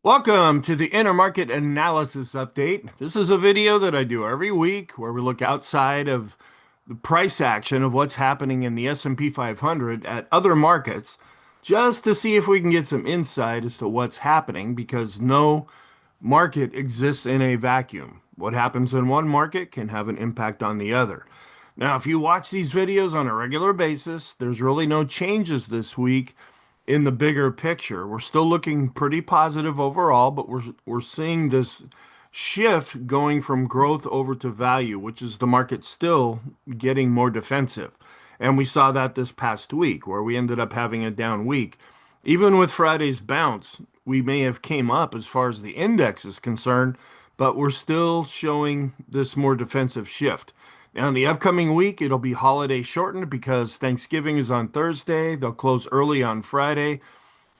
Welcome to the InterMarket Analysis Update. This is a video that I do every week where we look outside of the price action of what's happening in the S&P 500 at other markets just to see if we can get some insight as to what's happening because no market exists in a vacuum. What happens in one market can have an impact on the other. Now, if you watch these videos on a regular basis, there's really no changes this week in the bigger picture. We're still looking pretty positive overall, but we're seeing this shift going from growth over to value, which is the market still getting more defensive. And we saw that this past week where we ended up having a down week. Even with Friday's bounce, we may have came up as far as the index is concerned, but we're still showing this more defensive shift. Now, in the upcoming week, it'll be holiday shortened because Thanksgiving is on Thursday. They'll close early on Friday.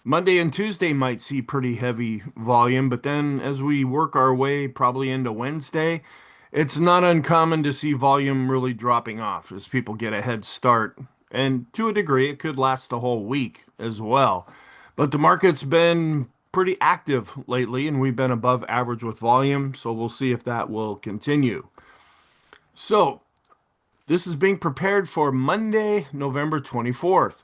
Monday and Tuesday might see pretty heavy volume, but then as we work our way probably into Wednesday, it's not uncommon to see volume really dropping off as people get a head start. And to a degree, it could last the whole week as well. But the market's been pretty active lately, and we've been above average with volume, so we'll see if that will continue. So, this is being prepared for Monday, November 24th.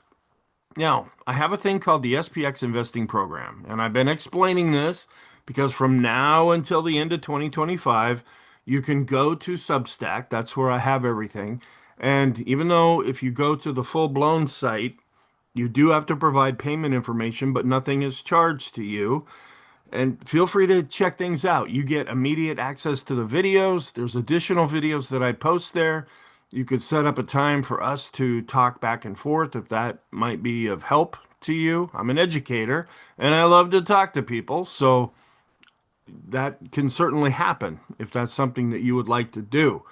Now, I have a thing called the SPX investing program, and I've been explaining this because from now until the end of 2025, you can go to Substack. That's where I have everything. And even though if you go to the full-blown site, you do have to provide payment information, but nothing is charged to you. And feel free to check things out. You get immediate access to the videos. There's additional videos that I post there. You could set up a time for us to talk back and forth if that might be of help to you. I'm an educator and I love to talk to people, so that can certainly happen if that's something that you would like to do.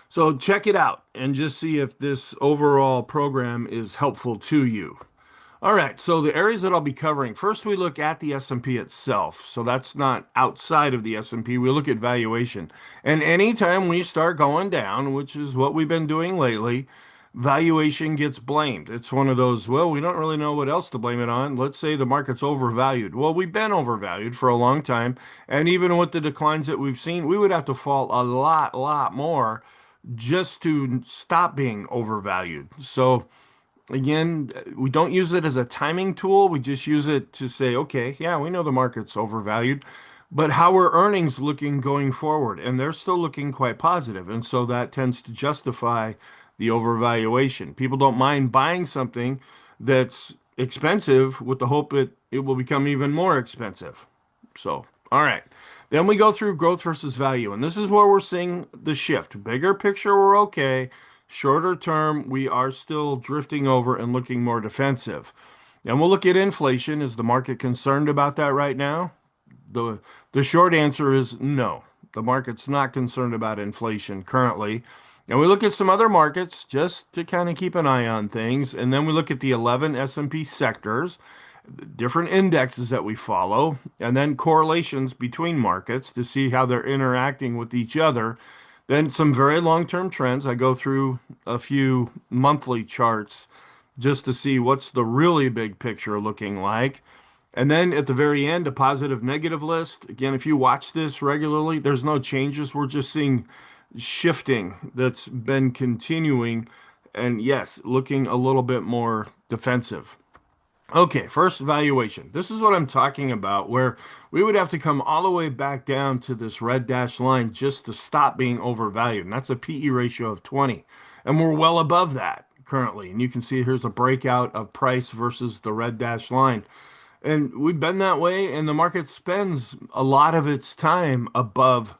So check it out and just see if this overall program is helpful to you. All right, so the areas that I'll be covering. First, we look at the S&P itself. So that's not outside of the S&P. We look at valuation. And anytime we start going down, which is what we've been doing lately, valuation gets blamed. It's one of those, well, we don't really know what else to blame it on. Let's say the market's overvalued. Well, we've been overvalued for a long time. And even with the declines that we've seen, we would have to fall a lot more just to stop being overvalued. So, again, we don't use it as a timing tool. We just use it to say, okay, yeah, we know the market's overvalued, but how are earnings looking going forward? And they're still looking quite positive. And so that tends to justify the overvaluation. People don't mind buying something that's expensive with the hope that it will become even more expensive. So, all right. Then we go through growth versus value. And this is where we're seeing the shift. Bigger picture, we're okay. Shorter term, we are still drifting over and looking more defensive. And we'll look at inflation. Is the market concerned about that right now? The the short answer is no. The market's not concerned about inflation currently. And we look at some other markets just to kind of keep an eye on things. And then we look at the 11 S&P sectors, different indexes that we follow, and then correlations between markets to see how they're interacting with each other. Then some very long-term trends. I go through a few monthly charts just to see what's the really big picture looking like. And then at the very end, a positive negative list. Again, if you watch this regularly, there's no changes. We're just seeing shifting that's been continuing. And yes, looking a little bit more defensive. Okay, first valuation. This is what I'm talking about, where we would have to come all the way back down to this red dashed line just to stop being overvalued. And that's a PE ratio of 20. And we're well above that currently. And you can see here's a breakout of price versus the red dashed line. And we've been that way, and the market spends a lot of its time above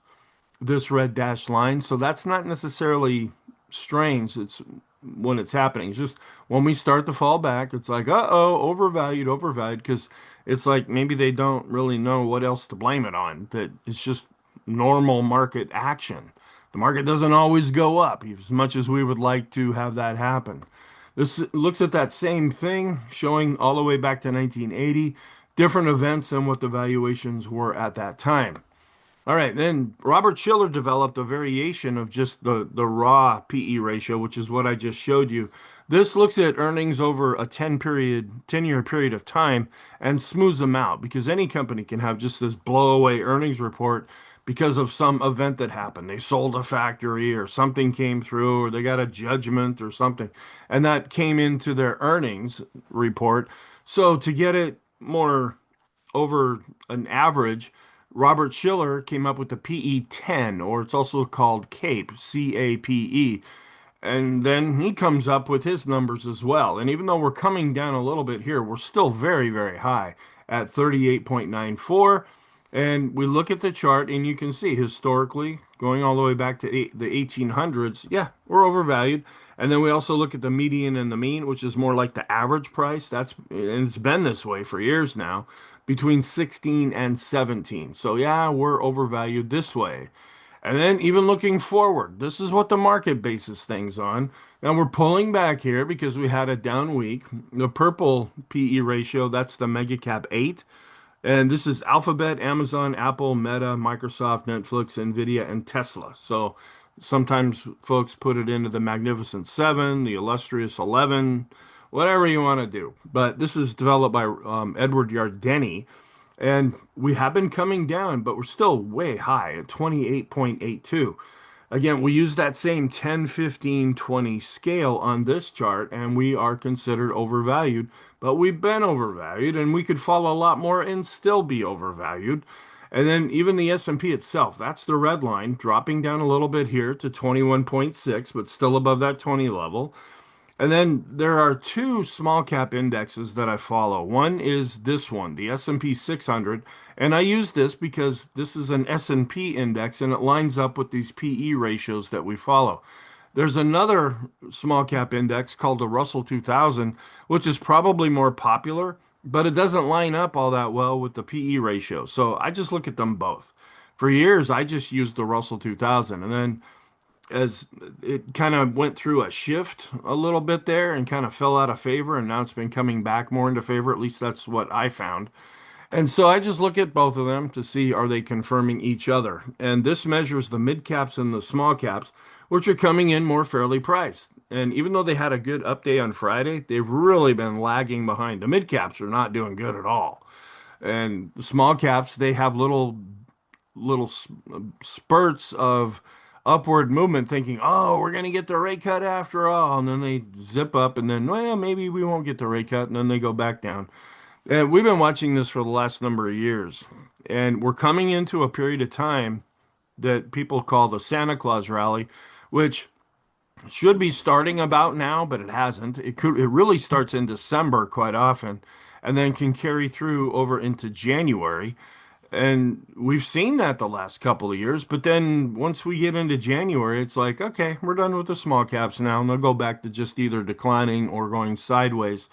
this red dashed line. So that's not necessarily strange. It's when it's happening. It's just when we start to fall back, it's like, uh-oh, overvalued, overvalued, because it's like maybe they don't really know what else to blame it on. That it's just normal market action. The market doesn't always go up as much as we would like to have that happen. This looks at that same thing, showing all the way back to 1980, different events and what the valuations were at that time. All right, then Robert Shiller developed a variation of just the raw PE ratio, which is what I just showed you. This looks at earnings over a 10-year period of time and smooths them out because any company can have just this blowaway earnings report because of some event that happened. They sold a factory or something came through or they got a judgment or something, and that came into their earnings report. So to get it more over an average, Robert Schiller came up with the PE 10, or it's also called CAPE, CAPE. And then he comes up with his numbers as well. And even though we're coming down a little bit here, we're still very, very high at 38.94. And we look at the chart and you can see historically, going all the way back to the 1800s, yeah, we're overvalued. And then we also look at the median and the mean, which is more like the average price. And it's been this way for years now, between 16 and 17. So yeah, we're overvalued this way. And then even looking forward, this is what the market bases things on. Now we're pulling back here because we had a down week. The purple PE ratio, that's the mega cap 8. And this is Alphabet, Amazon, Apple, Meta, Microsoft, Netflix, Nvidia, and Tesla. So sometimes folks put it into the Magnificent Seven, the Illustrious 11, whatever you want to do. But this is developed by Edward Yardeni. And we have been coming down, but we're still way high at 28.82. Again, we use that same 10, 15, 20 scale on this chart, and we are considered overvalued, but we've been overvalued, and we could fall a lot more and still be overvalued. And then even the S&P itself, that's the red line, dropping down a little bit here to 21.6, but still above that 20 level. And then there are two small cap indexes that I follow. One is this one, the S&P 600, and I use this because this is an S&P index and it lines up with these PE ratios that we follow. There's another small cap index called the Russell 2000, which is probably more popular, but it doesn't line up all that well with the PE ratio. So I just look at them both. For years, I just used the Russell 2000, and then as it kind of went through a shift a little bit there and kind of fell out of favor, and now it's been coming back more into favor. At least that's what I found. And so I just look at both of them to see are they confirming each other. And this measures the mid caps and the small caps, which are coming in more fairly priced. And even though they had a good up day on Friday, they've really been lagging behind. The mid caps are not doing good at all. And the small caps, they have little spurts of upward movement thinking, oh, we're going to get the rate cut after all. And then they zip up and then, well, maybe we won't get the rate cut. And then they go back down. And we've been watching this for the last number of years. And we're coming into a period of time that people call the Santa Claus rally, which should be starting about now, but it hasn't. It really starts in December quite often and then can carry through over into January. And we've seen that the last couple of years, but then once we get into January, it's like, okay, we're done with the small caps now, and they'll go back to just either declining or going sideways.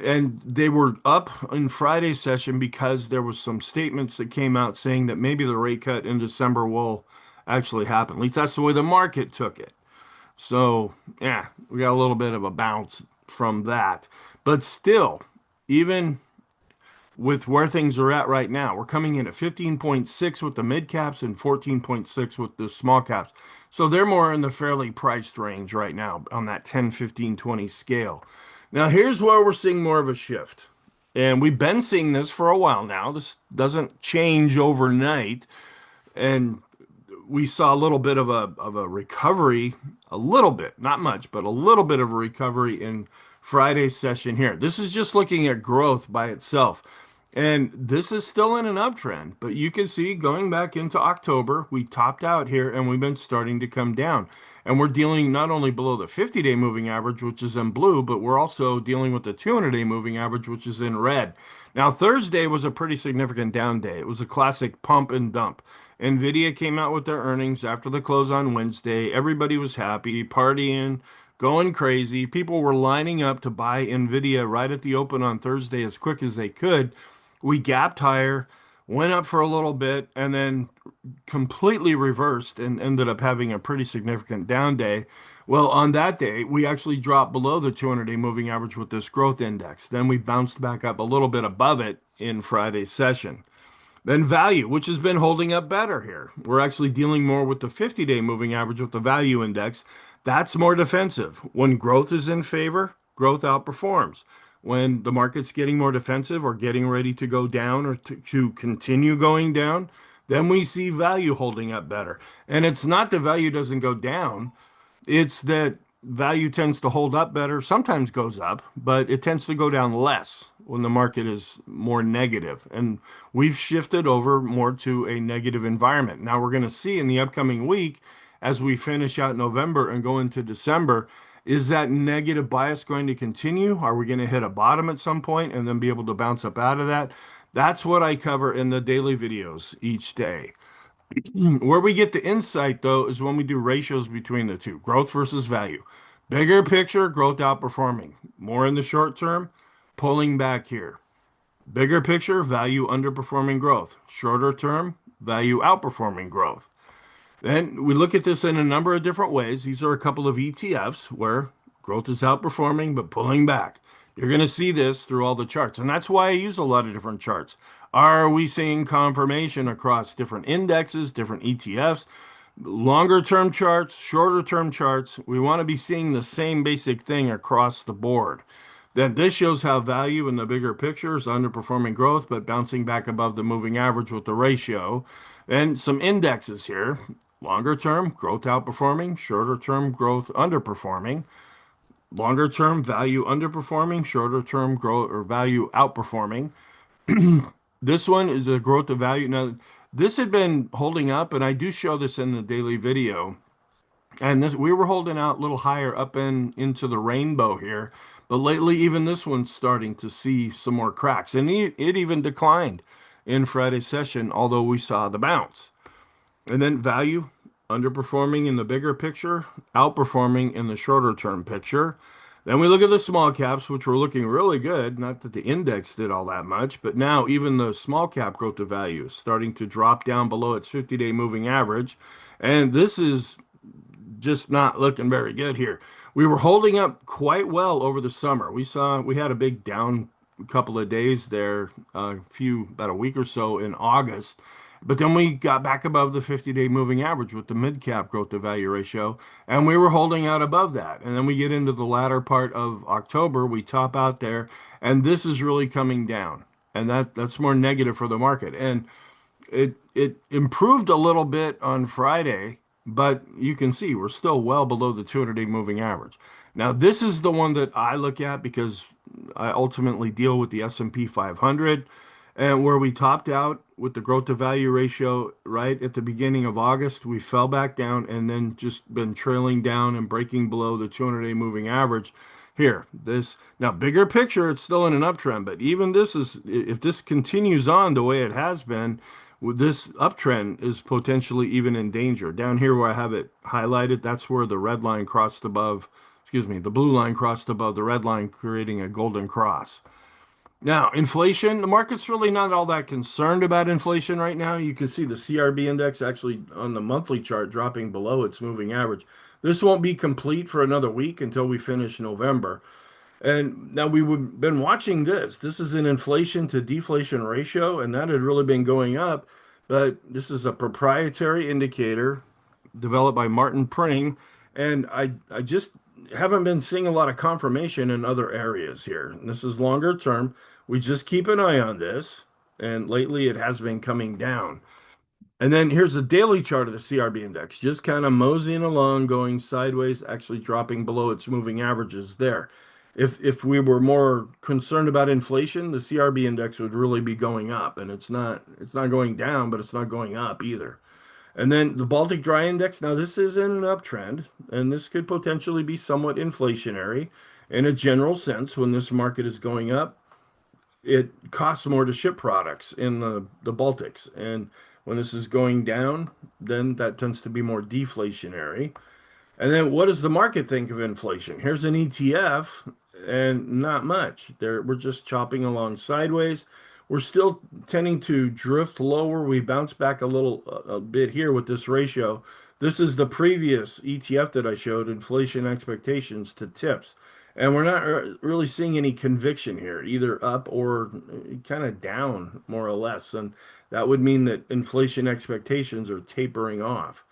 And they were up in Friday's session because there was some statements that came out saying that maybe the rate cut in December will actually happen. At least that's the way the market took it. So, yeah, we got a little bit of a bounce from that. But still, even with where things are at right now. We're coming in at 15.6 with the mid caps and 14.6 with the small caps. So they're more in the fairly priced range right now on that 10, 15, 20 scale. Now, here's where we're seeing more of a shift. And we've been seeing this for a while now. This doesn't change overnight. And we saw a little bit of a recovery, a little bit, not much, but a little bit of a recovery in Friday's session here. This is just looking at growth by itself. And this is still in an uptrend, but you can see going back into October, we topped out here and we've been starting to come down. And we're dealing not only below the 50-day moving average, which is in blue, but we're also dealing with the 200-day moving average, which is in red. Now, Thursday was a pretty significant down day. It was a classic pump and dump. Nvidia came out with their earnings after the close on Wednesday. Everybody was happy, partying, going crazy. People were lining up to buy Nvidia right at the open on Thursday as quick as they could. We gapped higher, went up for a little bit, and then completely reversed and ended up having a pretty significant down day. Well, on that day, we actually dropped below the 200-day moving average with this growth index. Then we bounced back up a little bit above it in Friday's session. Then value, which has been holding up better here. We're actually dealing more with the 50-day moving average with the value index. That's more defensive. When growth is in favor, growth outperforms. When the market's getting more defensive or getting ready to go down or to continue going down, then we see value holding up better. And it's not the value doesn't go down, it's that value tends to hold up better, sometimes goes up, but it tends to go down less when the market is more negative. And we've shifted over more to a negative environment. Now we're going to see in the upcoming week, as we finish out November and go into December, is that negative bias going to continue? Are we going to hit a bottom at some point and then be able to bounce up out of that? That's what I cover in the daily videos each day. Where we get the insight, though, is when we do ratios between the two, growth versus value. Bigger picture, growth outperforming. More in the short term, pulling back here. Bigger picture, value underperforming growth. Shorter term, value outperforming growth. Then we look at this in a number of different ways. These are a couple of ETFs where growth is outperforming but pulling back. You're going to see this through all the charts, and that's why I use a lot of different charts. Are we seeing confirmation across different indexes, different ETFs, longer term charts, shorter term charts? We want to be seeing the same basic thing across the board. Then this shows how value in the bigger picture is underperforming growth, but bouncing back above the moving average with the ratio. And some indexes here. Longer term, growth outperforming, shorter term, growth underperforming. Longer term, value underperforming, shorter term, growth or value outperforming. This one is a growth of value. Now, this had been holding up, and I do show this in the daily video. And this we were holding out a little higher up into the rainbow here, but lately even this one's starting to see some more cracks, and it even declined in Friday's session, although we saw the bounce. And then value underperforming in the bigger picture, outperforming in the shorter term picture. Then we look at the small caps, which were looking really good. Not that the index did all that much, but now even the small cap growth of value is starting to drop down below its 50-day moving average. And this is just not looking very good here. We were holding up quite well over the summer. We had a big down couple of days there, about a week or so in August. But then we got back above the 50-day moving average with the mid cap growth to value ratio, and we were holding out above that. And then we get into the latter part of October, we top out there, and this is really coming down. And that's more negative for the market. And it improved a little bit on Friday, but you can see we're still well below the 200-day moving average. Now, this is the one that I look at because I ultimately deal with the S&P 500, and where we topped out with the growth to value ratio right at the beginning of August, we fell back down and then just been trailing down and breaking below the 200-day moving average. Here, this now bigger picture, it's still in an uptrend, but even this is, if this continues on the way it has been, this uptrend is potentially even in danger. Down here where I have it highlighted, that's where the red line crossed above, excuse me, the blue line crossed above the red line, creating a golden cross. Now, inflation, the market's really not all that concerned about inflation right now. You can see the CRB index actually on the monthly chart dropping below its moving average. This won't be complete for another week until we finish November. And now we've been watching this. This is an inflation to deflation ratio, and that had really been going up. But this is a proprietary indicator developed by Martin Pring, and I just haven't been seeing a lot of confirmation in other areas here. And this is longer term. We just keep an eye on this, and lately it has been coming down. And then here's the daily chart of the CRB index, just kind of moseying along, going sideways, actually dropping below its moving averages there. If we were more concerned about inflation, the CRB index would really be going up, and it's not going down, but it's not going up either. And then the Baltic Dry Index, now this is in an uptrend, and this could potentially be somewhat inflationary in a general sense. When this market is going up, it costs more to ship products in the Baltics. And when this is going down, then that tends to be more deflationary. And then what does the market think of inflation? Here's an ETF and not much. We're just chopping along sideways. We're still tending to drift lower. We bounce back a bit here with this ratio. This is the previous ETF that I showed, inflation expectations to tips. And we're not really seeing any conviction here, either up or kind of down, more or less. And that would mean that inflation expectations are tapering off.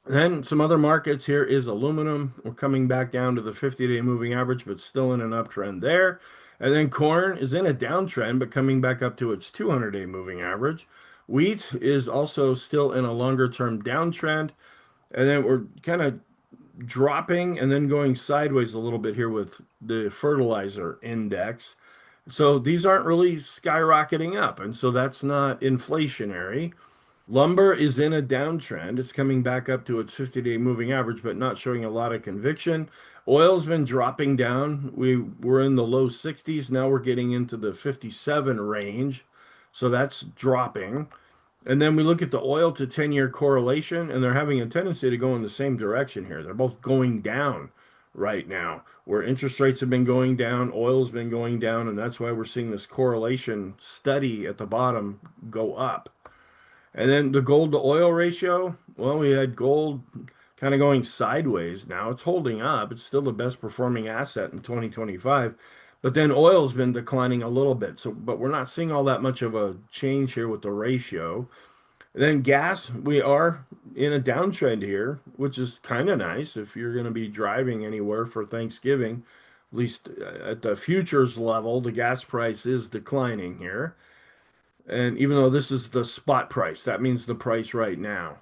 Then some other markets here is aluminum. We're coming back down to the 50-day moving average, but still in an uptrend there. And then corn is in a downtrend, but coming back up to its 200-day moving average. Wheat is also still in a longer term downtrend. And then we're kind of dropping and then going sideways a little bit here with the fertilizer index. So these aren't really skyrocketing up. And so that's not inflationary. Lumber is in a downtrend. It's coming back up to its 50-day moving average, but not showing a lot of conviction. Oil's been dropping down. We were in the low 60s. Now we're getting into the 57 range. So that's dropping. And then we look at the oil to 10-year correlation, and they're having a tendency to go in the same direction here. They're both going down right now, where interest rates have been going down, oil's been going down, and that's why we're seeing this correlation study at the bottom go up. And then the gold to oil ratio, well, we had gold kind of going sideways now. It's holding up. It's still the best performing asset in 2025. But then oil's been declining a little bit. So, but we're not seeing all that much of a change here with the ratio. And then gas, we are in a downtrend here, which is kind of nice if you're going to be driving anywhere for Thanksgiving. At least at the futures level, the gas price is declining here. And even though this is the spot price, that means the price right now.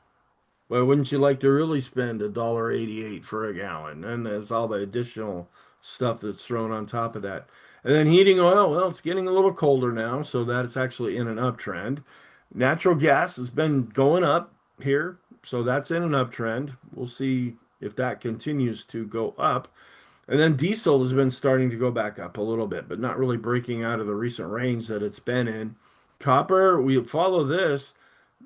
Well, wouldn't you like to really spend $1.88 for a gallon? And there's all the additional stuff that's thrown on top of that. And then heating oil, well, it's getting a little colder now, so that it's actually in an uptrend. Natural gas has been going up here, so that's in an uptrend. We'll see if that continues to go up. And then diesel has been starting to go back up a little bit, but not really breaking out of the recent range that it's been in. Copper, we follow this.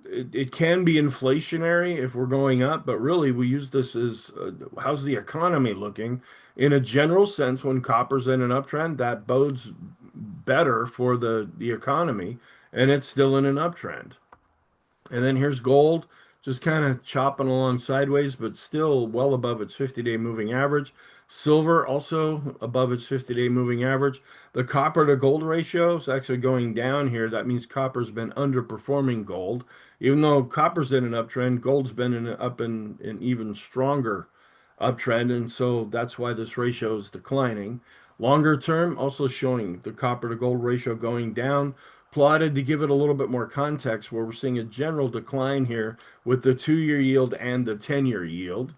It can be inflationary if we're going up, but really we use this as how's the economy looking? In a general sense, when copper's in an uptrend, that bodes better for the economy, and it's still in an uptrend. And then here's gold, just kind of chopping along sideways, but still well above its 50-day moving average. Silver also above its 50-day moving average. The copper to gold ratio is actually going down here. That means copper's been underperforming gold. Even though copper's in an uptrend, gold's been up in an even stronger uptrend, and so that's why this ratio is declining. Longer term, also showing the copper to gold ratio going down, plotted to give it a little bit more context, where we're seeing a general decline here with the 2-year yield and the 10-year yield.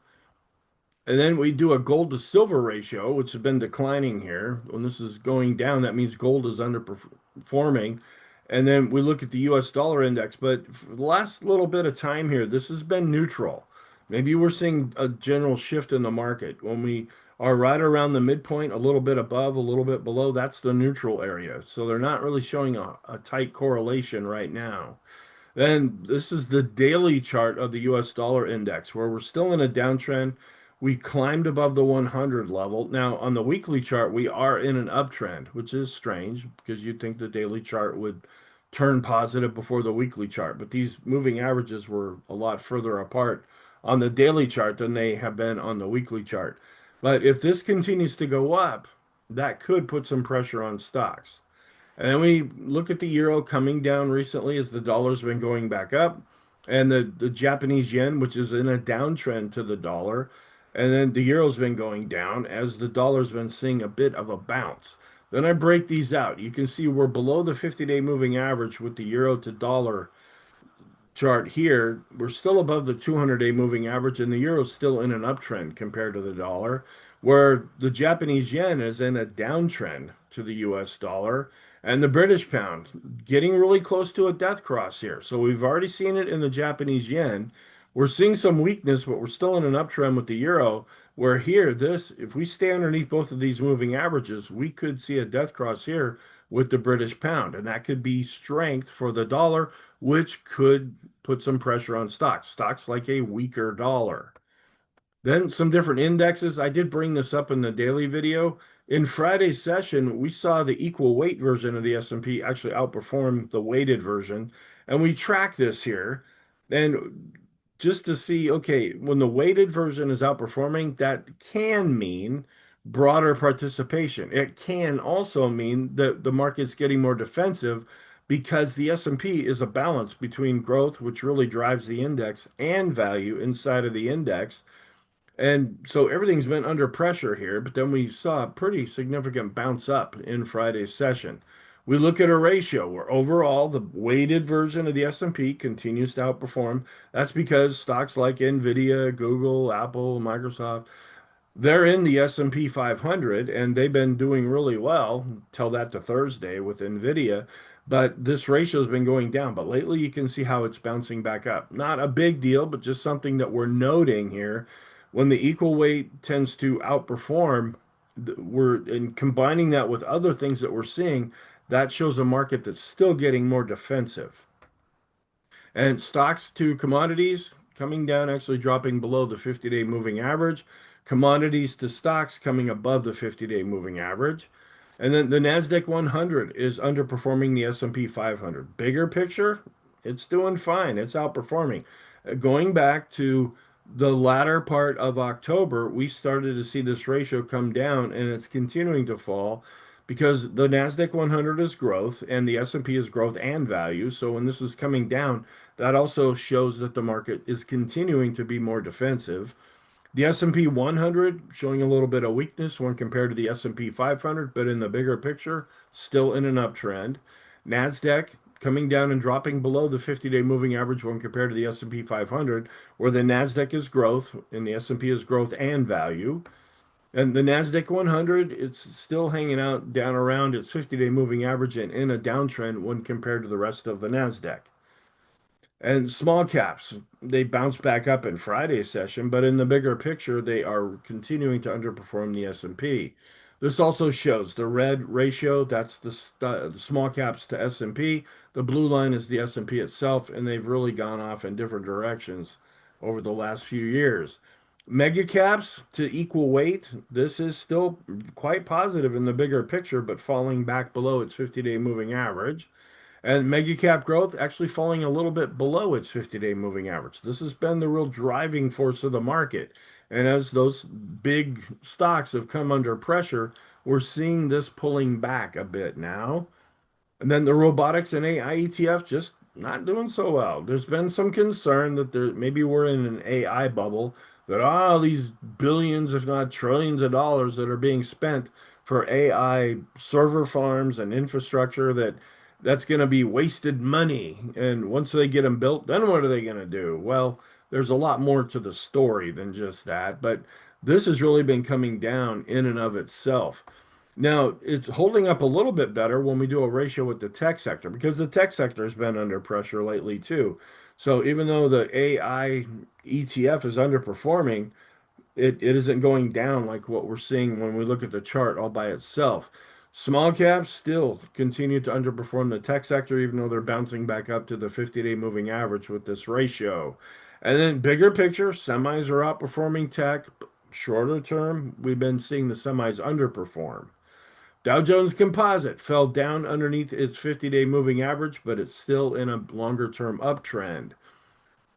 And then we do a gold to silver ratio, which has been declining here. When this is going down, that means gold is underperforming. And then we look at the US dollar index. But for the last little bit of time here, this has been neutral. Maybe we're seeing a general shift in the market. When we are right around the midpoint, a little bit above, a little bit below, that's the neutral area. So they're not really showing a tight correlation right now. Then this is the daily chart of the US dollar index, where we're still in a downtrend. We climbed above the 100 level. Now, on the weekly chart, we are in an uptrend, which is strange because you'd think the daily chart would turn positive before the weekly chart. But these moving averages were a lot further apart on the daily chart than they have been on the weekly chart. But if this continues to go up, that could put some pressure on stocks. And then we look at the euro coming down recently as the dollar's been going back up, and the Japanese yen, which is in a downtrend to the dollar, and then the euro's been going down as the dollar's been seeing a bit of a bounce. Then I break these out. You can see we're below the 50-day moving average with the euro to dollar chart here. We're still above the 200-day moving average, and the euro is still in an uptrend compared to the dollar, where the Japanese yen is in a downtrend to the US dollar, and the British pound getting really close to a death cross here. So we've already seen it in the Japanese yen. We're seeing some weakness, but we're still in an uptrend with the euro, where here, if we stay underneath both of these moving averages, we could see a death cross here with the British pound, and that could be strength for the dollar, which could put some pressure on stocks like a weaker dollar. Then some different indexes. I did bring this up in the daily video. In Friday's session, we saw the equal weight version of the S&P actually outperform the weighted version. And we track this here. And just to see, okay, when the weighted version is outperforming, that can mean broader participation. It can also mean that the market's getting more defensive because the S&P is a balance between growth, which really drives the index, and value inside of the index. And so everything's been under pressure here, but then we saw a pretty significant bounce up in Friday's session. We look at a ratio where overall the weighted version of the S&P continues to outperform. That's because stocks like Nvidia, Google, Apple, Microsoft, they're in the S&P 500 and they've been doing really well. Tell that to Thursday with Nvidia, but this ratio has been going down. But lately you can see how it's bouncing back up. Not a big deal, but just something that we're noting here. When the equal weight tends to outperform, we're and combining that with other things that we're seeing, that shows a market that's still getting more defensive. And stocks to commodities coming down, actually dropping below the 50-day moving average. Commodities to stocks coming above the 50-day moving average. And then the Nasdaq 100 is underperforming the S&P 500. Bigger picture, it's doing fine. It's outperforming. Going back to the latter part of October, we started to see this ratio come down and it's continuing to fall because the Nasdaq 100 is growth and the S&P is growth and value. So when this is coming down, that also shows that the market is continuing to be more defensive. The S&P 100 showing a little bit of weakness when compared to the S&P 500, but in the bigger picture, still in an uptrend. Nasdaq coming down and dropping below the 50-day moving average when compared to the S&P 500, where the Nasdaq is growth and the S&P is growth and value. And the Nasdaq 100, it's still hanging out down around its 50-day moving average and in a downtrend when compared to the rest of the Nasdaq. And small caps, they bounced back up in Friday's session, but in the bigger picture, they are continuing to underperform the S&P. This also shows the red ratio, that's the small caps to S&P. The blue line is the S&P itself, and they've really gone off in different directions over the last few years. Mega caps to equal weight, this is still quite positive in the bigger picture, but falling back below its 50-day moving average. And mega cap growth actually falling a little bit below its 50-day moving average. This has been the real driving force of the market. And as those big stocks have come under pressure, we're seeing this pulling back a bit now. And then the robotics and AI ETF just not doing so well. There's been some concern that there maybe we're in an AI bubble, that these billions, if not trillions of dollars that are being spent for AI server farms and infrastructure that's going to be wasted money. And once they get them built, then what are they going to do? Well, there's a lot more to the story than just that, but this has really been coming down in and of itself. Now, it's holding up a little bit better when we do a ratio with the tech sector because the tech sector has been under pressure lately too. So even though the AI ETF is underperforming, it isn't going down like what we're seeing when we look at the chart all by itself. Small caps still continue to underperform the tech sector, even though they're bouncing back up to the 50-day moving average with this ratio. And then bigger picture, semis are outperforming tech. Shorter term, we've been seeing the semis underperform. Dow Jones Composite fell down underneath its 50-day moving average, but it's still in a longer term uptrend.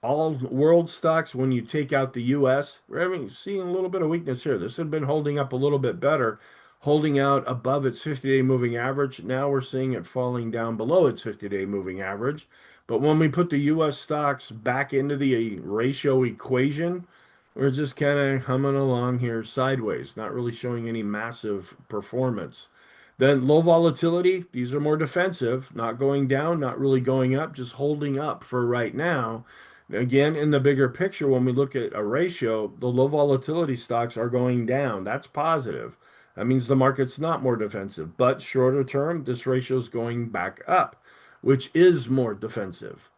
All world stocks, when you take out the US, we're seeing a little bit of weakness here. This had been holding up a little bit better, holding out above its 50-day moving average. Now we're seeing it falling down below its 50-day moving average. But when we put the US stocks back into the ratio equation, we're just kind of humming along here sideways, not really showing any massive performance. Then low volatility, these are more defensive, not going down, not really going up, just holding up for right now. Again, in the bigger picture, when we look at a ratio, the low volatility stocks are going down. That's positive. That means the market's not more defensive. But shorter term, this ratio is going back up, which is more defensive.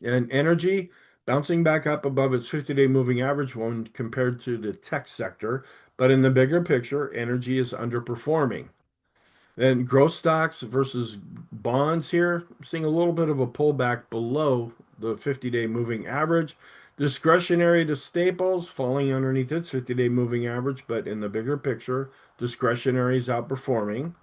And energy bouncing back up above its 50-day moving average when compared to the tech sector. But in the bigger picture, energy is underperforming. Then growth stocks versus bonds here, seeing a little bit of a pullback below the 50-day moving average. Discretionary to staples falling underneath its 50-day moving average, but in the bigger picture, discretionary is outperforming.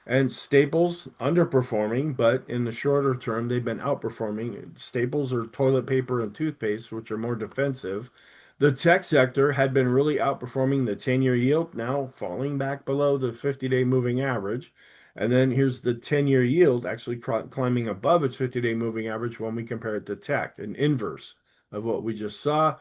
And staples underperforming, but in the shorter term, they've been outperforming. Staples are toilet paper and toothpaste, which are more defensive. The tech sector had been really outperforming the 10-year yield, now falling back below the 50-day moving average. And then here's the 10-year yield actually climbing above its 50-day moving average when we compare it to tech, an inverse of what we just saw.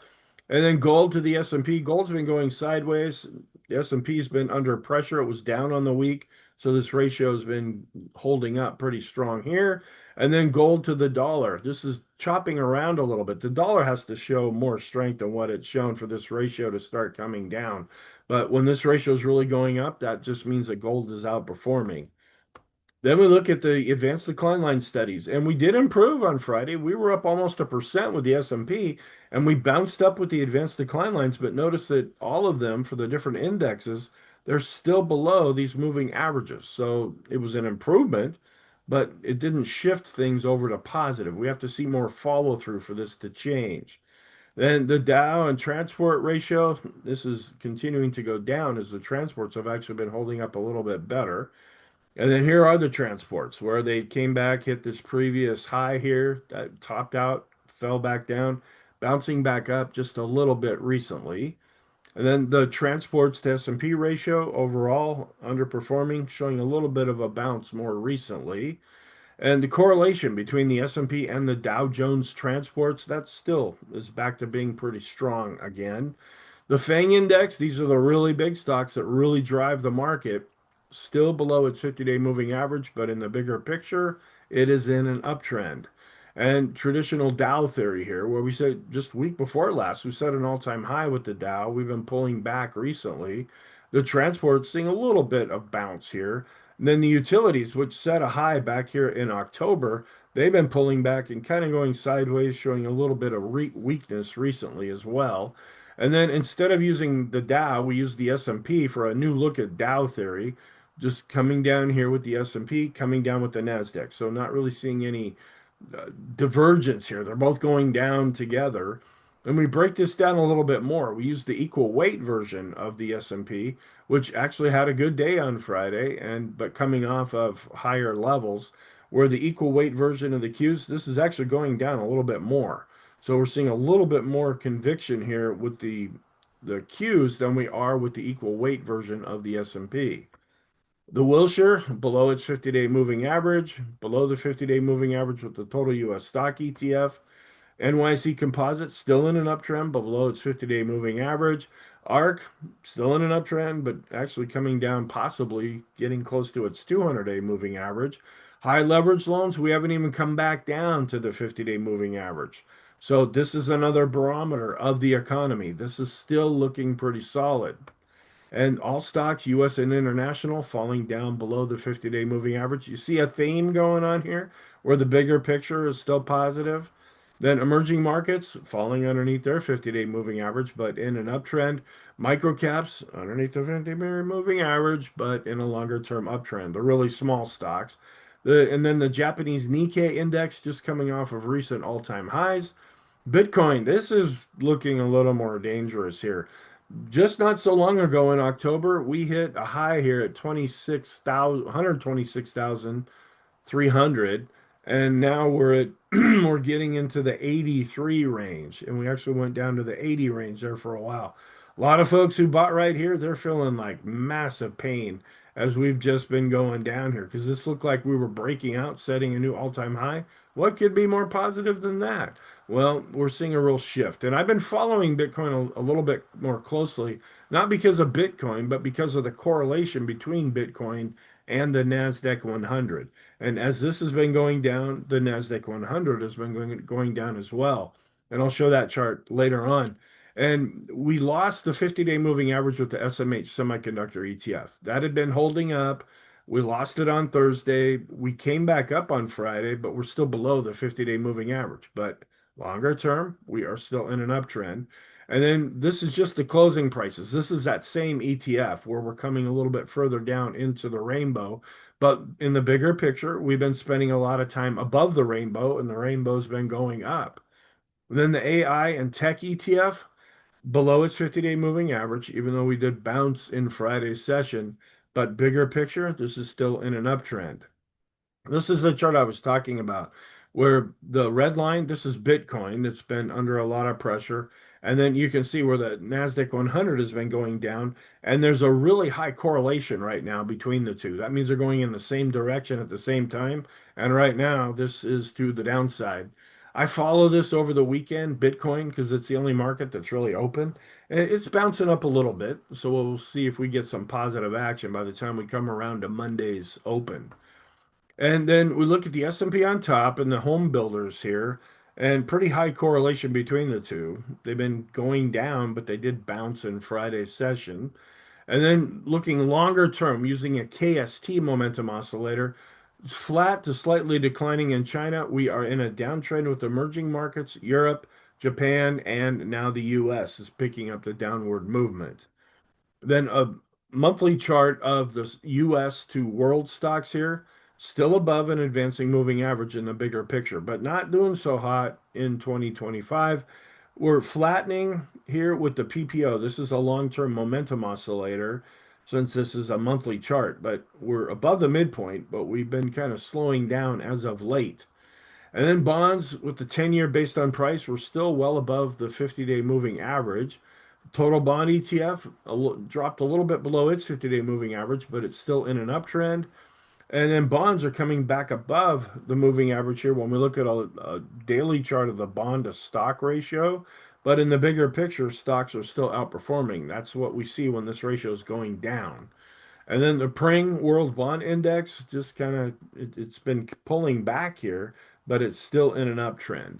And then gold to the S&P. Gold's been going sideways. The S&P's been under pressure. It was down on the week. So this ratio has been holding up pretty strong here. And then gold to the dollar. This is chopping around a little bit. The dollar has to show more strength than what it's shown for this ratio to start coming down. But when this ratio is really going up, that just means that gold is outperforming. Then we look at the advanced decline line studies, and we did improve on Friday. We were up almost 1% with the S&P, and we bounced up with the advanced decline lines, but notice that all of them for the different indexes, they're still below these moving averages. So it was an improvement, but it didn't shift things over to positive. We have to see more follow through for this to change. Then the Dow and transport ratio, this is continuing to go down as the transports have actually been holding up a little bit better. And then here are the transports where they came back, hit this previous high here, that topped out, fell back down, bouncing back up just a little bit recently. And then the transports to S&P ratio overall underperforming, showing a little bit of a bounce more recently. And the correlation between the S&P and the Dow Jones transports, that still is back to being pretty strong again. The FANG index, these are the really big stocks that really drive the market, still below its 50-day moving average, but in the bigger picture, it is in an uptrend. And traditional Dow theory here, where we said just week before last, we set an all-time high with the Dow. We've been pulling back recently. The transport's seeing a little bit of bounce here. And then the utilities, which set a high back here in October, they've been pulling back and kind of going sideways, showing a little bit of weakness recently as well. And then instead of using the Dow, we use the S&P for a new look at Dow theory, just coming down here with the S&P, coming down with the Nasdaq. So not really seeing any divergence here. They're both going down together. And we break this down a little bit more. We use the equal weight version of the S&P, which actually had a good day on Friday, and but coming off of higher levels, where the equal weight version of the Qs, this is actually going down a little bit more. So we're seeing a little bit more conviction here with the Qs than we are with the equal weight version of the S&P. The Wilshire below its 50-day moving average, below the 50-day moving average with the total US stock ETF. NYC Composite still in an uptrend, but below its 50-day moving average. ARC still in an uptrend, but actually coming down, possibly getting close to its 200-day moving average. High leverage loans, we haven't even come back down to the 50-day moving average. So this is another barometer of the economy. This is still looking pretty solid. And all stocks, US and international, falling down below the 50-day moving average. You see a theme going on here where the bigger picture is still positive. Then emerging markets falling underneath their 50-day moving average, but in an uptrend. Microcaps underneath the 50-day moving average, but in a longer term uptrend. The really small stocks. And then the Japanese Nikkei index just coming off of recent all-time highs. Bitcoin, this is looking a little more dangerous here. Just not so long ago in October, we hit a high here at 126,300, and now we're at we're getting into the 83 range, and we actually went down to the 80 range there for a while. A lot of folks who bought right here, they're feeling like massive pain as we've just been going down here because this looked like we were breaking out, setting a new all-time high. What could be more positive than that? Well, we're seeing a real shift. And I've been following Bitcoin a little bit more closely, not because of Bitcoin, but because of the correlation between Bitcoin and the NASDAQ 100. And as this has been going down, the NASDAQ 100 has been going down as well. And I'll show that chart later on. And we lost the 50-day moving average with the SMH semiconductor ETF. That had been holding up. We lost it on Thursday. We came back up on Friday, but we're still below the 50-day moving average. But longer term, we are still in an uptrend. And then this is just the closing prices. This is that same ETF where we're coming a little bit further down into the rainbow. But in the bigger picture, we've been spending a lot of time above the rainbow, and the rainbow's been going up. And then the AI and tech ETF below its 50-day moving average, even though we did bounce in Friday's session. But bigger picture, this is still in an uptrend. This is the chart I was talking about, where the red line, this is Bitcoin. It's been under a lot of pressure. And then you can see where the NASDAQ 100 has been going down. And there's a really high correlation right now between the two. That means they're going in the same direction at the same time. And right now, this is to the downside. I follow this over the weekend, Bitcoin, because it's the only market that's really open. And it's bouncing up a little bit. So we'll see if we get some positive action by the time we come around to Monday's open. And then we look at the S&P on top and the home builders here, and pretty high correlation between the two. They've been going down, but they did bounce in Friday's session. And then looking longer term, using a KST momentum oscillator, flat to slightly declining in China. We are in a downtrend with emerging markets, Europe, Japan, and now the US is picking up the downward movement. Then a monthly chart of the US to world stocks here, still above an advancing moving average in the bigger picture, but not doing so hot in 2025. We're flattening here with the PPO. This is a long-term momentum oscillator since this is a monthly chart, but we're above the midpoint, but we've been kind of slowing down as of late. And then bonds with the 10-year based on price, we're still well above the 50-day moving average. Total bond ETF dropped a little bit below its 50-day moving average, but it's still in an uptrend. And then bonds are coming back above the moving average here when we look at a daily chart of the bond to stock ratio. But in the bigger picture, stocks are still outperforming. That's what we see when this ratio is going down. And then the Pring World Bond Index just kind of it's been pulling back here, but it's still in an uptrend.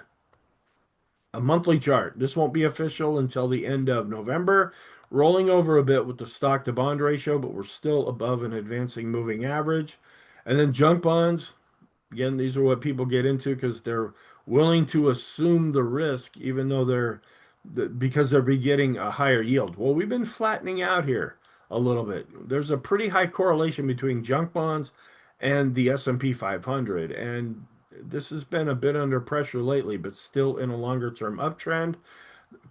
A monthly chart. This won't be official until the end of November, rolling over a bit with the stock to bond ratio, but we're still above an advancing moving average. And then junk bonds, again, these are what people get into because they're willing to assume the risk, even though because they're be getting a higher yield. Well, we've been flattening out here a little bit. There's a pretty high correlation between junk bonds and the S&P 500, and this has been a bit under pressure lately, but still in a longer term uptrend.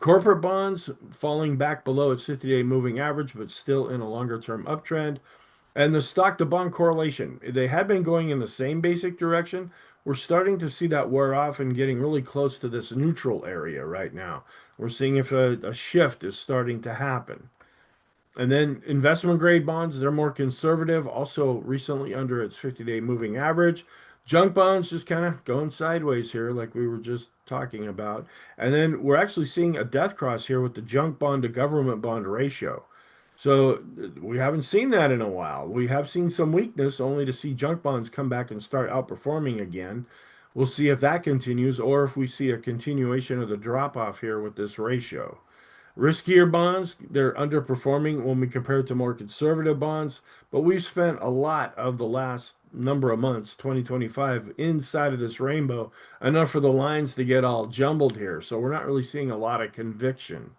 Corporate bonds falling back below its 50-day moving average, but still in a longer term uptrend. And the stock to bond correlation, they had been going in the same basic direction. We're starting to see that wear off and getting really close to this neutral area right now. We're seeing if a shift is starting to happen. And then investment grade bonds, they're more conservative, also recently under its 50-day moving average. Junk bonds just kind of going sideways here, like we were just talking about. And then we're actually seeing a death cross here with the junk bond to government bond ratio. So we haven't seen that in a while. We have seen some weakness only to see junk bonds come back and start outperforming again. We'll see if that continues or if we see a continuation of the drop off here with this ratio. Riskier bonds, they're underperforming when we compare it to more conservative bonds, but we've spent a lot of the last number of months, 2025, inside of this rainbow, enough for the lines to get all jumbled here. So we're not really seeing a lot of conviction.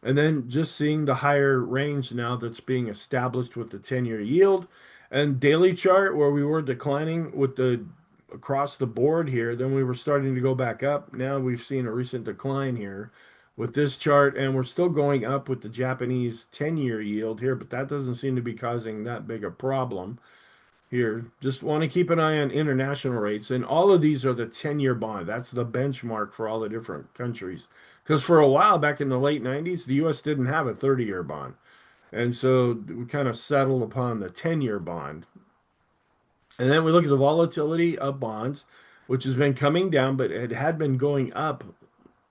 And then just seeing the higher range now that's being established with the 10-year yield and daily chart where we were declining with the across the board here, then we were starting to go back up. Now we've seen a recent decline here with this chart, and we're still going up with the Japanese 10-year yield here, but that doesn't seem to be causing that big a problem here. Just want to keep an eye on international rates. And all of these are the 10-year bond. That's the benchmark for all the different countries. Because for a while back in the late 90s, the US didn't have a 30-year bond. And so we kind of settled upon the 10-year bond. And then we look at the volatility of bonds, which has been coming down, but it had been going up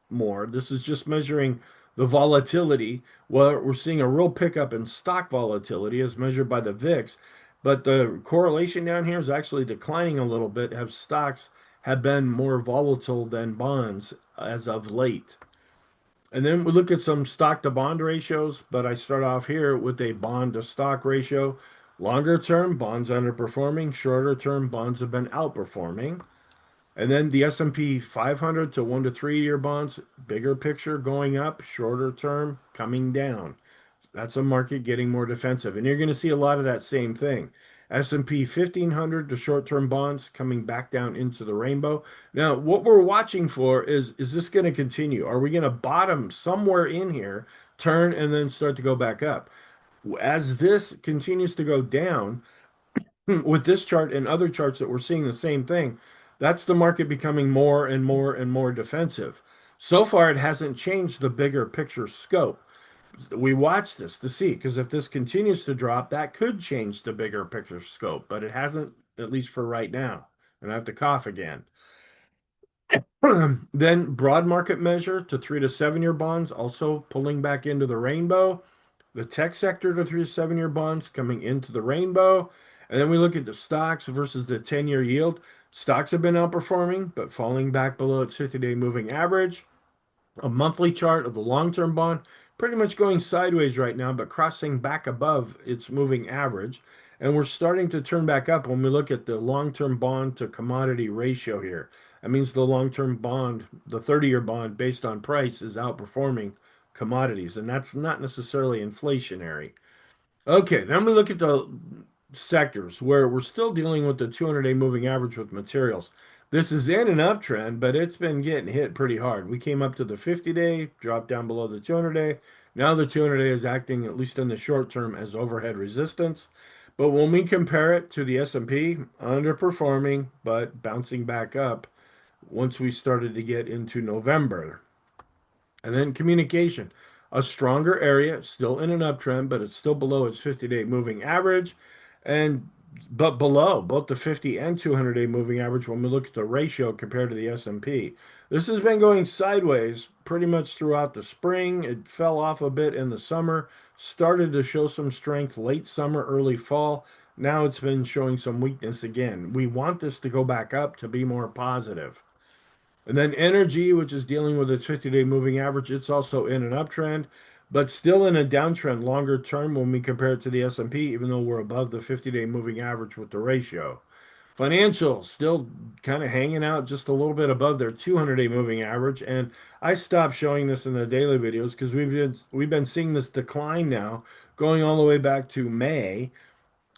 more. This is just measuring the volatility. Well, we're seeing a real pickup in stock volatility as measured by the VIX, but the correlation down here is actually declining a little bit. Have stocks have been more volatile than bonds as of late. And then we look at some stock to bond ratios, but I start off here with a bond to stock ratio. Longer term, bonds underperforming. Shorter term, bonds have been outperforming. And then the S&P 500 to 1 to 3 year bonds, bigger picture going up, shorter term coming down. That's a market getting more defensive. And you're going to see a lot of that same thing. S&P 1500 to short-term bonds coming back down into the rainbow. Now, what we're watching for is this going to continue? Are we going to bottom somewhere in here, turn, and then start to go back up? As this continues to go down, with this chart and other charts that we're seeing the same thing, that's the market becoming more and more and more defensive. So far, it hasn't changed the bigger picture scope. We watch this to see, because if this continues to drop, that could change the bigger picture scope, but it hasn't, at least for right now. And I have to cough again. Then broad market measure to 3 to 7 year bonds, also pulling back into the rainbow. The tech sector to 3 to 7 year bonds coming into the rainbow. And then we look at the stocks versus the 10-year yield. Stocks have been outperforming, but falling back below its 50-day moving average. A monthly chart of the long-term bond pretty much going sideways right now, but crossing back above its moving average. And we're starting to turn back up when we look at the long-term bond to commodity ratio here. That means the long-term bond, the 30-year bond based on price is outperforming commodities, and that's not necessarily inflationary. Okay, then we look at the sectors where we're still dealing with the 200-day moving average with materials. This is in an uptrend, but it's been getting hit pretty hard. We came up to the 50-day, dropped down below the 200-day. Now the 200-day is acting, at least in the short term, as overhead resistance. But when we compare it to the S&P, underperforming, but bouncing back up once we started to get into November. And then communication, a stronger area, still in an uptrend, but it's still below its 50-day moving average, and but below both the 50 and 200-day moving average when we look at the ratio compared to the S&P. This has been going sideways pretty much throughout the spring. It fell off a bit in the summer, started to show some strength late summer, early fall. Now it's been showing some weakness again. We want this to go back up to be more positive. And then energy, which is dealing with its 50-day moving average, it's also in an uptrend, but still in a downtrend longer term when we compare it to the S&P, even though we're above the 50-day moving average with the ratio. Financial still kind of hanging out just a little bit above their 200-day moving average, and I stopped showing this in the daily videos because we've been seeing this decline now, going all the way back to May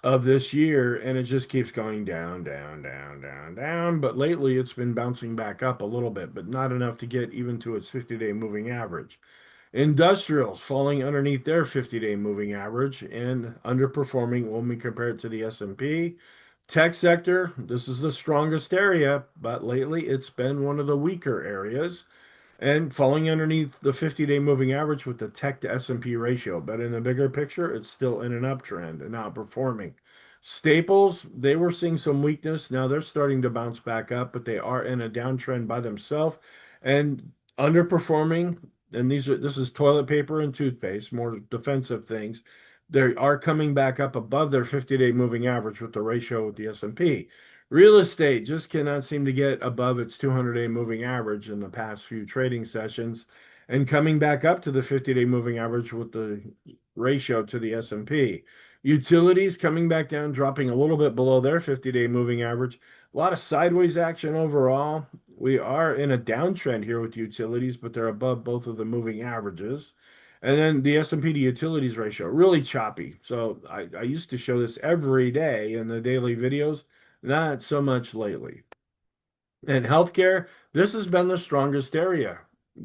of this year, and it just keeps going down, down, down, down, down. But lately, it's been bouncing back up a little bit, but not enough to get even to its 50-day moving average. Industrials falling underneath their 50-day moving average and underperforming when we compare it to the S&P. Tech sector, this is the strongest area, but lately it's been one of the weaker areas and falling underneath the 50-day moving average with the tech to S&P ratio. But in the bigger picture, it's still in an uptrend and outperforming. Staples, they were seeing some weakness. Now they're starting to bounce back up, but they are in a downtrend by themselves and underperforming. And this is toilet paper and toothpaste, more defensive things. They are coming back up above their 50-day moving average with the ratio with the S&P. Real estate just cannot seem to get above its 200-day moving average in the past few trading sessions and coming back up to the 50-day moving average with the ratio to the S&P. Utilities coming back down, dropping a little bit below their 50-day moving average. A lot of sideways action overall. We are in a downtrend here with utilities, but they're above both of the moving averages. And then the S&P to utilities ratio, really choppy. So I used to show this every day in the daily videos. Not so much lately. And healthcare, this has been the strongest area.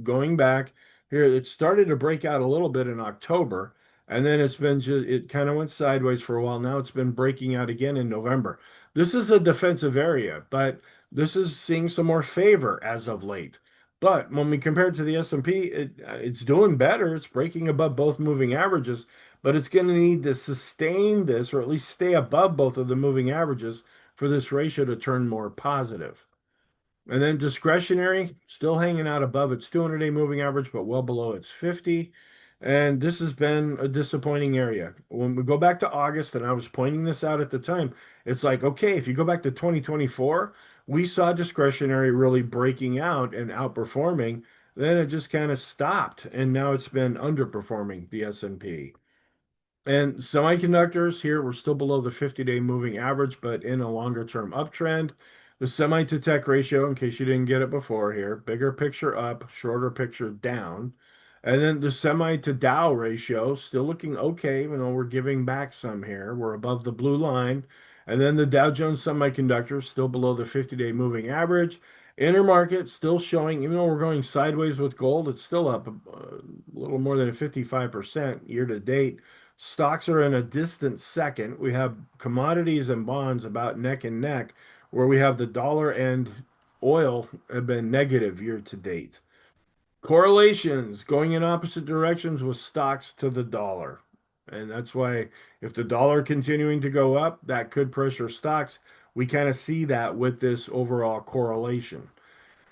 Going back here, it started to break out a little bit in October, and then it kind of went sideways for a while. Now it's been breaking out again in November. This is a defensive area, but this is seeing some more favor as of late. But when we compare it to the S&P, it's doing better. It's breaking above both moving averages, but it's going to need to sustain this or at least stay above both of the moving averages for this ratio to turn more positive. And then discretionary, still hanging out above its 200-day moving average, but well below its 50. And this has been a disappointing area. When we go back to August, and I was pointing this out at the time, it's like, okay, if you go back to 2024, we saw discretionary really breaking out and outperforming. Then it just kind of stopped, and now it's been underperforming the S&P. And semiconductors here, we're still below the 50-day moving average, but in a longer term uptrend. The semi to tech ratio, in case you didn't get it before here, bigger picture up, shorter picture down. And then the semi to Dow ratio, still looking okay, even though we're giving back some here. We're above the blue line. And then the Dow Jones Semiconductors, still below the 50-day moving average. Intermarket still showing, even though we're going sideways with gold, it's still up a little more than 55% year to date. Stocks are in a distant second. We have commodities and bonds about neck and neck, where we have the dollar and oil have been negative year to date. Correlations going in opposite directions with stocks to the dollar. And that's why if the dollar continuing to go up, that could pressure stocks. We kind of see that with this overall correlation.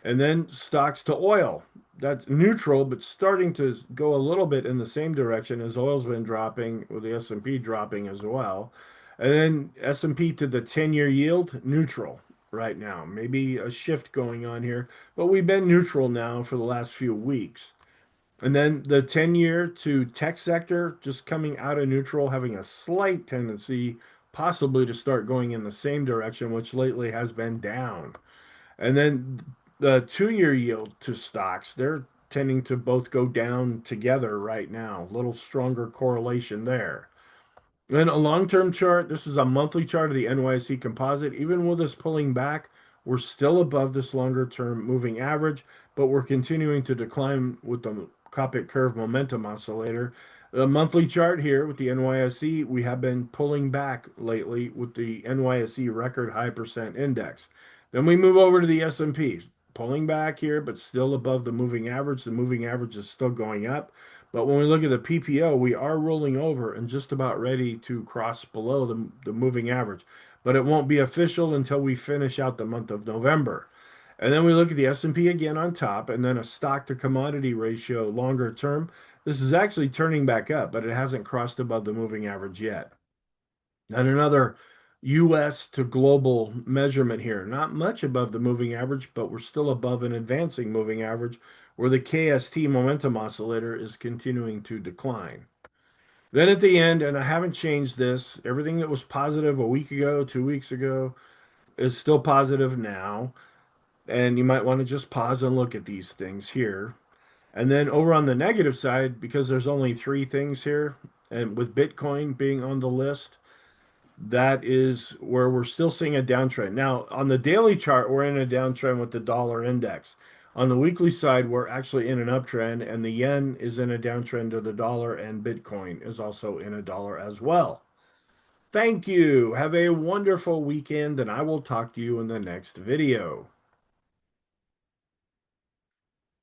And then stocks to oil. That's neutral, but starting to go a little bit in the same direction as oil's been dropping, with the S&P dropping as well. And then S&P to the 10-year yield, neutral right now. Maybe a shift going on here, but we've been neutral now for the last few weeks. And then the 10-year to tech sector just coming out of neutral, having a slight tendency possibly to start going in the same direction, which lately has been down. And then the 2-year yield to stocks, they're tending to both go down together right now. A little stronger correlation there. Then a long-term chart, this is a monthly chart of the NYSE composite. Even with us pulling back, we're still above this longer-term moving average, but we're continuing to decline with the Copic curve momentum oscillator. The monthly chart here with the NYSE, we have been pulling back lately with the NYSE record high percent index. Then we move over to the S&P, pulling back here, but still above the moving average. The moving average is still going up. But when we look at the PPO, we are rolling over and just about ready to cross below the moving average. But it won't be official until we finish out the month of November. And then we look at the S&P again on top, and then a stock to commodity ratio longer term. This is actually turning back up, but it hasn't crossed above the moving average yet. And another US to global measurement here. Not much above the moving average, but we're still above an advancing moving average where the KST momentum oscillator is continuing to decline. Then at the end, and I haven't changed this, everything that was positive a week ago, 2 weeks ago, is still positive now. And you might want to just pause and look at these things here. And then over on the negative side, because there's only three things here, and with Bitcoin being on the list, that is where we're still seeing a downtrend. Now, on the daily chart, we're in a downtrend with the dollar index. On the weekly side, we're actually in an uptrend, and the yen is in a downtrend of the dollar, and Bitcoin is also in a dollar as well. Thank you. Have a wonderful weekend, and I will talk to you in the next video.